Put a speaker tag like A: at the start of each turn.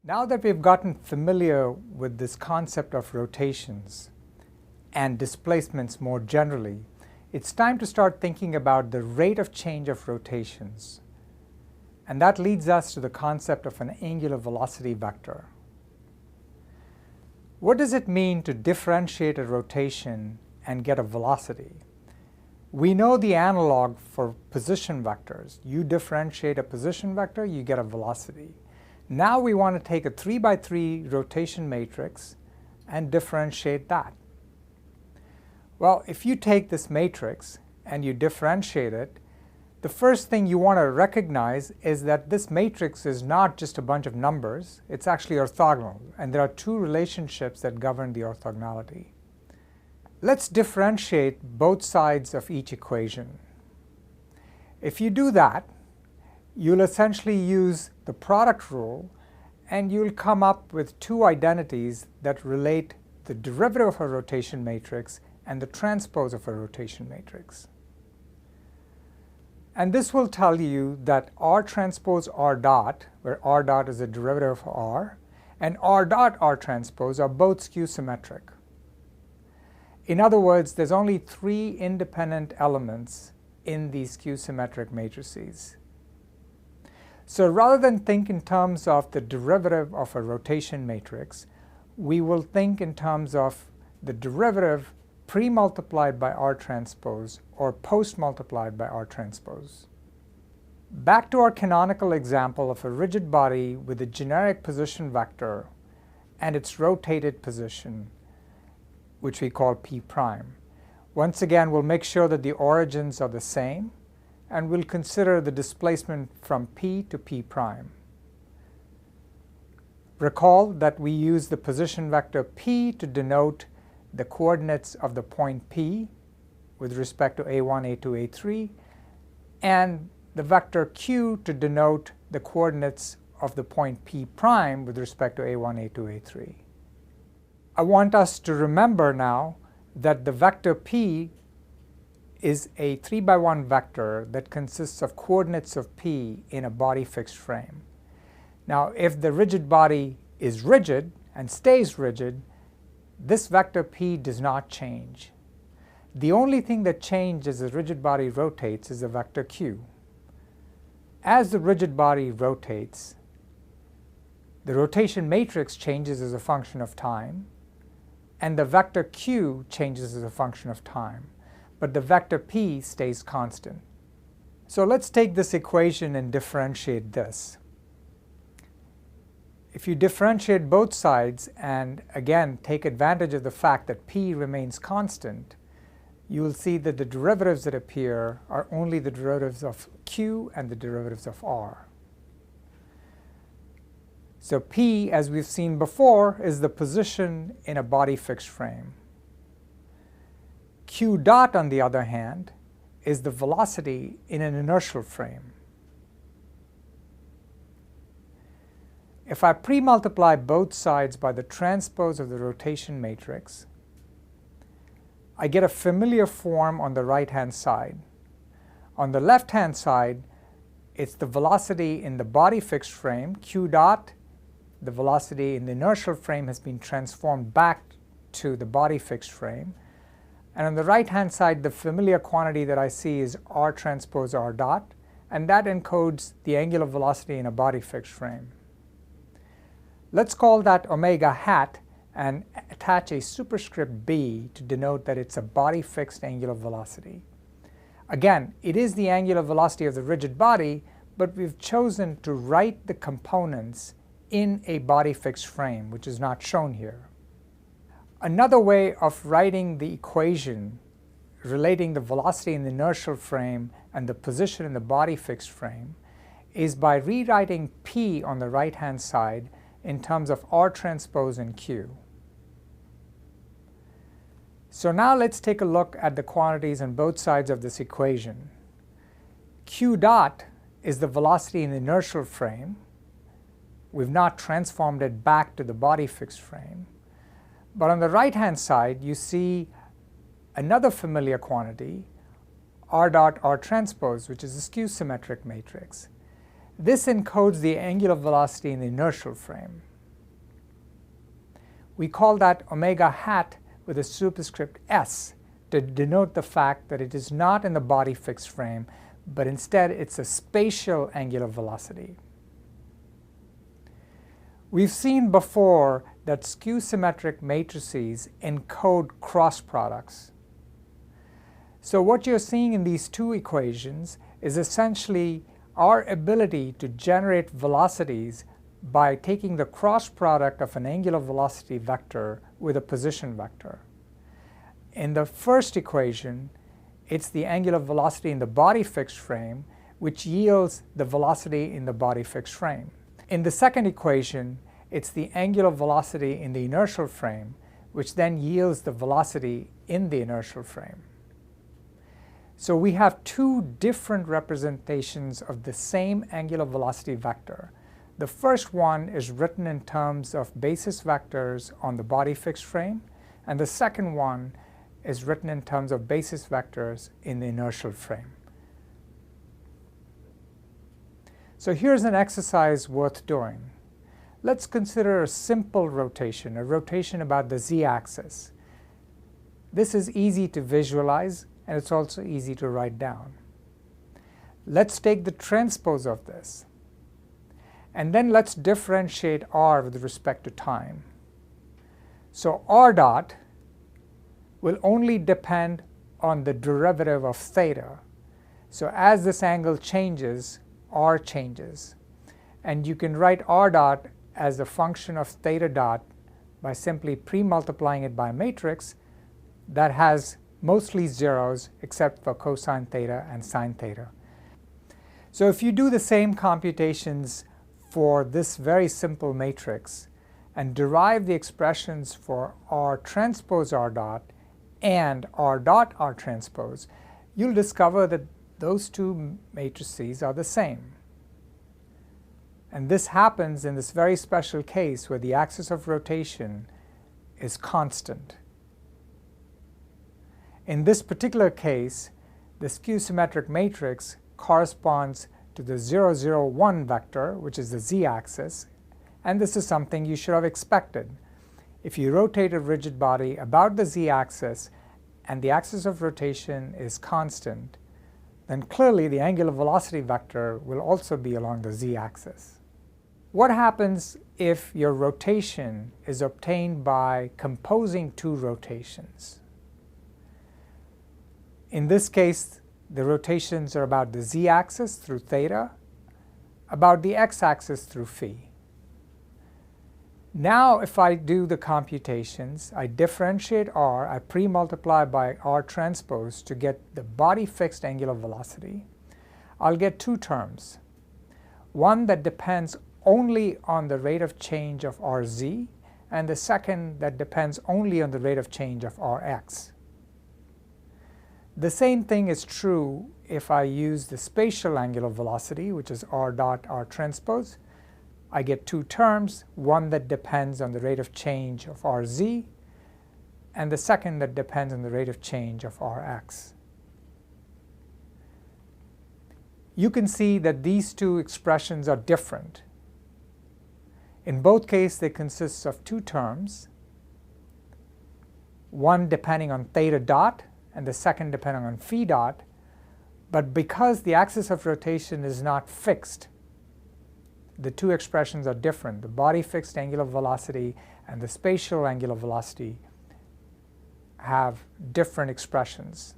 A: Now that we've gotten familiar with this concept of rotations and displacements more generally, it's time to start thinking about the rate of change of rotations. And that leads us to the concept of an angular velocity vector. What does it mean to differentiate a rotation and get a velocity? We know the analog for position vectors. You differentiate a position vector, you get a velocity. Now we want to take a 3x3 rotation matrix and differentiate that. Well, if you take this matrix and you differentiate it, the first thing you want to recognize is that this matrix is not just a bunch of numbers, it's actually orthogonal, and there are two relationships that govern the orthogonality. Let's differentiate both sides of each equation. If you do that, you'll essentially use the product rule and you'll come up with two identities that relate the derivative of a rotation matrix and the transpose of a rotation matrix. And this will tell you that R transpose R dot, where R dot is a derivative of R, and R dot R transpose are both skew symmetric. In other words, there's only three independent elements in these skew symmetric matrices. So rather than think in terms of the derivative of a rotation matrix, we will think in terms of the derivative pre-multiplied by R transpose or post-multiplied by R transpose. Back to our canonical example of a rigid body with a generic position vector and its rotated position, which we call P prime. Once again, we'll make sure that the origins are the same, and we'll consider the displacement from P to P prime. Recall that we use the position vector P to denote the coordinates of the point P with respect to A1, A2, A3, and the vector Q to denote the coordinates of the point P prime with respect to A1, A2, A3. I want us to remember now that the vector P is a 3x1 vector that consists of coordinates of P in a body fixed frame. Now, if the rigid body is rigid and stays rigid, this vector P does not change. The only thing that changes as the rigid body rotates is the vector Q. As the rigid body rotates, the rotation matrix changes as a function of time, and the vector Q changes as a function of time, but the vector P stays constant. So let's take this equation and differentiate this. If you differentiate both sides and again take advantage of the fact that P remains constant, you will see that the derivatives that appear are only the derivatives of Q and the derivatives of R. So P, as we've seen before, is the position in a body fixed frame. Q dot, on the other hand, is the velocity in an inertial frame. If I pre-multiply both sides by the transpose of the rotation matrix, I get a familiar form on the right-hand side. On the left-hand side, it's the velocity in the body fixed frame, Q dot. The velocity in the inertial frame has been transformed back to the body fixed frame. And on the right-hand side, the familiar quantity that I see is R transpose R dot, and that encodes the angular velocity in a body fixed frame. Let's call that omega hat and attach a superscript b to denote that it's a body fixed angular velocity. Again, it is the angular velocity of the rigid body, but we've chosen to write the components in a body fixed frame, which is not shown here. Another way of writing the equation relating the velocity in the inertial frame and the position in the body fixed frame is by rewriting P on the right-hand side in terms of R transpose and Q. So now let's take a look at the quantities on both sides of this equation. Q dot is the velocity in the inertial frame. We've not transformed it back to the body fixed frame. But on the right-hand side, you see another familiar quantity, R dot R transpose, which is a skew-symmetric matrix. This encodes the angular velocity in the inertial frame. We call that omega hat with a superscript s to denote the fact that it is not in the body fixed frame, but instead it's a spatial angular velocity. We've seen before that skew-symmetric matrices encode cross products. So what you're seeing in these two equations is essentially our ability to generate velocities by taking the cross product of an angular velocity vector with a position vector. In the first equation, it's the angular velocity in the body fixed frame which yields the velocity in the body fixed frame. In the second equation, it's the angular velocity in the inertial frame which then yields the velocity in the inertial frame. So we have two different representations of the same angular velocity vector. The first one is written in terms of basis vectors on the body fixed frame, and the second one is written in terms of basis vectors in the inertial frame. So here's an exercise worth doing. Let's consider a simple rotation, a rotation about the z-axis. This is easy to visualize, and it's also easy to write down. Let's take the transpose of this, and then let's differentiate r with respect to time. So r dot will only depend on the derivative of theta. So as this angle changes, r changes. And you can write r dot as a function of theta dot by simply pre-multiplying it by a matrix that has mostly zeros except for cosine theta and sine theta. So if you do the same computations for this very simple matrix and derive the expressions for r transpose r dot and r dot r transpose, you'll discover that those two matrices are the same. And this happens in this very special case where the axis of rotation is constant. In this particular case, the skew-symmetric matrix corresponds to the 0, 0, 1 vector, which is the z-axis, and this is something you should have expected. If you rotate a rigid body about the z-axis and the axis of rotation is constant, then clearly the angular velocity vector will also be along the z-axis. What happens if your rotation is obtained by composing two rotations? In this case, the rotations are about the z-axis through theta, about the x-axis through phi. Now if I do the computations, I differentiate r, I pre-multiply by r transpose to get the body fixed angular velocity. I'll get two terms. One that depends only on the rate of change of rz, and the second that depends only on the rate of change of rx. The same thing is true if I use the spatial angular velocity, which is r dot r transpose. I get two terms, one that depends on the rate of change of rz, and the second that depends on the rate of change of rx. You can see that these two expressions are different. In both cases, they consist of two terms, one depending on theta dot and the second depending on phi dot, but because the axis of rotation is not fixed, the two expressions are different. The body fixed angular velocity and the spatial angular velocity have different expressions.